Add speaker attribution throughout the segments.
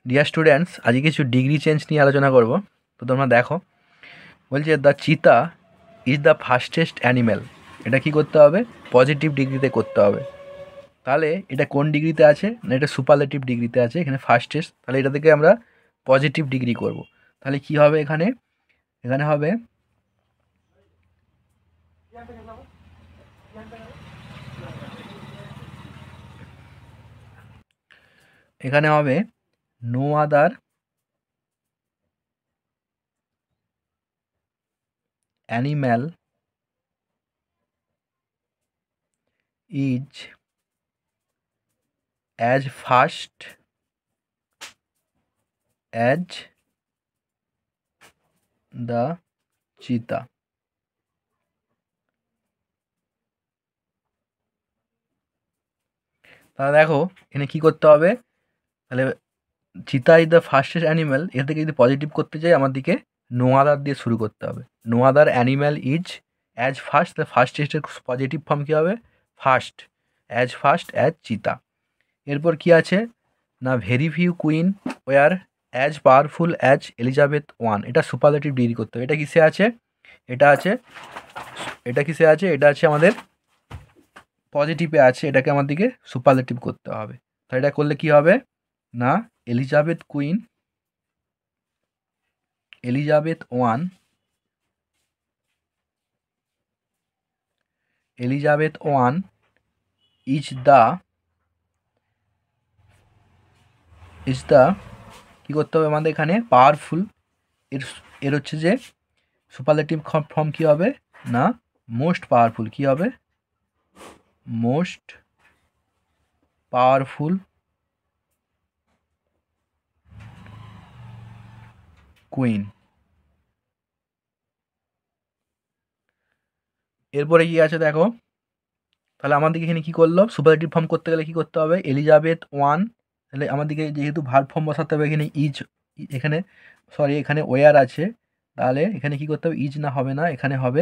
Speaker 1: Dear students, আজকে কিছু degree change নিয়ে আলোচনা করব। তো তোমরা দেখো, বলছে দ্য চিতা ইজ দ্য ফাস্টেস্ট অ্যানিম্যাল। এটা কি করতে হবে? পজিটিভ ডিগ্রিতে করতে হবে। তাহলে এটা কোন ডিগ্রিতে আছে? না, এটা সুপারলেটিভ ডিগ্রিতে আছে। এখানে ফাস্টেস্ট, তাহলে এটা থেকে আমরা পজিটিভ ডিগ্রি করব। তাহলে কি হবে এখানে? এখানে হবে এখানে হবে no other animal is as fast as the cheetah. তাহলে দেখো এখানে কি করতে হবে? তাহলে চিতা ইজ দ্য ফাস্টেস্ট অ্যানিম্যাল, এর থেকে যদি পজিটিভ করতে চাই আমাদেরকে নো আদার দিয়ে শুরু করতে হবে। No other animal is as fast, তাহলে ফাস্টেস্টের পজিটিভ ফর্ম কী হবে? ফাস্ট অ্যাজ চিতা। এরপর কি আছে না, very few queen were as powerful as Elizabeth one. এটা সুপারলেটিভ ডিগ্রি করতে হবে। এটা কিসে আছে? এটা কিসে আছে? এটা আছে আমাদের পজিটিভে আছে, এটাকে আমাদেরকে সুপারলেটিভ করতে হবে। তাহলে এটা করলে কি হবে না, এলিজাবেথ ওয়ান ইজ দ্য কী করতে হবে আমাদের এখানে? পাওয়ারফুল। এর হচ্ছে যে সুপারলেটিভ ফর্ম কী হবে না, মোস্ট পাওয়ারফুল। কী হবে? Most powerful queen. এরপরে কি আছে দেখো, তাহলে আমাদেরকে এখানে কী করলো? সুপারলেটিভ ফর্ম করতে গেলে কী করতে হবে? Elizabeth one. তাহলে আমাদেরকে যেহেতু ভার্ব ফর্ম বসাতে হবে, এখানে এখানে ওয়ার আছে, তাহলে এখানে কী করতে হবে? ইজ না, হবে না, এখানে হবে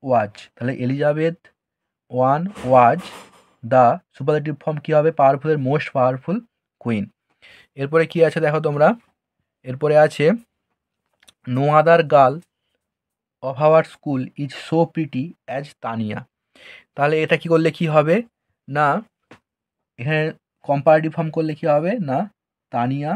Speaker 1: ওয়াজ। তাহলে Elizabeth one was the superlative form কী হবে? পাওয়ারফুলের মোস্ট পাওয়ারফুল কুইন। এরপরে কি আছে দেখো তোমরা, এরপরে আছে no other girl of our school is so pretty as Tania. তাহলে এটা কি করলে কি হবে না, এখানে কম্পারেটিভ ফর্ম করলে কি হবে না, তানিয়া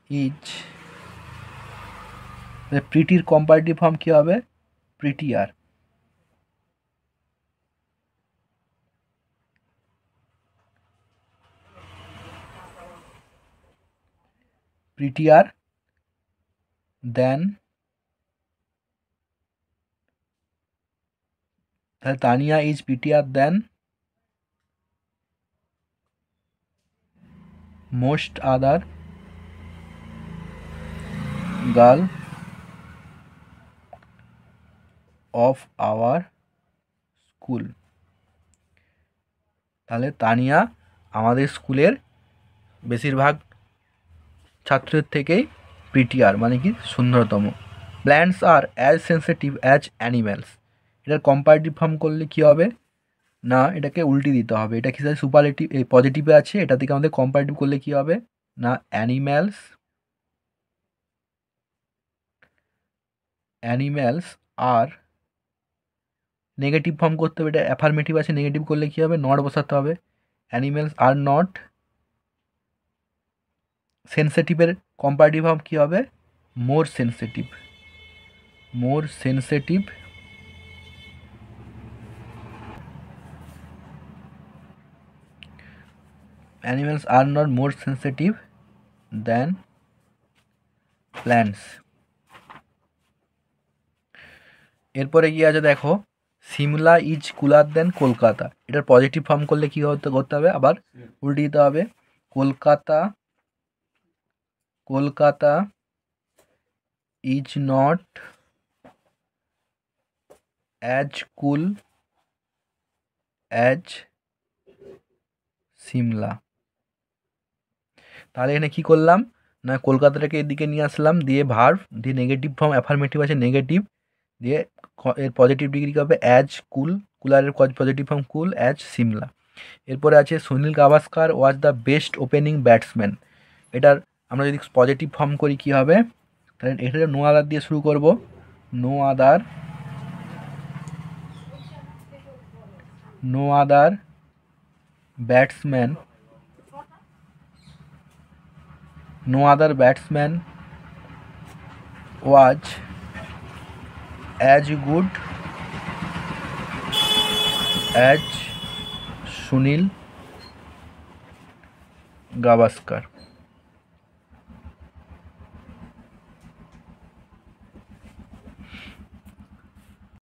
Speaker 1: ইজ প্রিটির কম্পারেটিভ ফর্ম কি হবে? প্রিটিয়ার। দেন, তাহলে Tania is prettier than most other girl of our school. তাহলে তানিয়া আমাদের স্কুলের বেশিরভাগ ছাত্রের থেকেই প্রিটিয়ার, মানে কি সুন্দরতম। প্ল্যান্টস আর অ্যাজ সেন্সিটিভ অ্যাজ অ্যানিম্যালস। এটার কম্পারেটিভ ফর্ম করলে কি হবে না, এটাকে উল্টে দিতে হবে। এটা কি সুপারলেটিভ পজিটিভে আছে, এটা থেকে আমাদের কম্পারেটিভ করলে কি হবে না, অ্যানিম্যালস আর নেগেটিভ ফর্ম করতে হবে। এটা অ্যাফার্মেটিভ আছে, নেগেটিভ করলে কি হবে? নট বসাতে হবে। অ্যানিম্যালস আর নট সেন্সিটিভের কম্পারেটিভ ফর্ম কী হবে? More sensitive. Animals are not more sensitive than plants. এরপরে কি আছে দেখো, Shimla is cooler than Kolkata. এটার পজিটিভ ফর্ম করলে কী করতে হবে? আবার উল্টে দিতে হবে। Kolkata is not as cool as Shimla. তাহলে এখানে কী করলাম না, কলকাতাটাকে এদিকে নিয়ে আসলাম, দিয়ে ভার্ব, দিয়ে নেগেটিভ ফর্ম অ্যাফার্মেটিভ আছে নেগেটিভ, দিয়ে এর পজিটিভ ডিগ্রি কী হবে? অ্যাজ কুল, কুলারের পজিটিভ ফর্ম কুল, অ্যাজ সিমলা। এরপরে আছে Sunil Gavaskar was the best opening batsman. এটার আমরা যদি পজিটিভ ফর্ম করি কী হবে? তাহলে এটা নো আদার দিয়ে শুরু করব, no other batsman was as good as Sunil Gavaskar.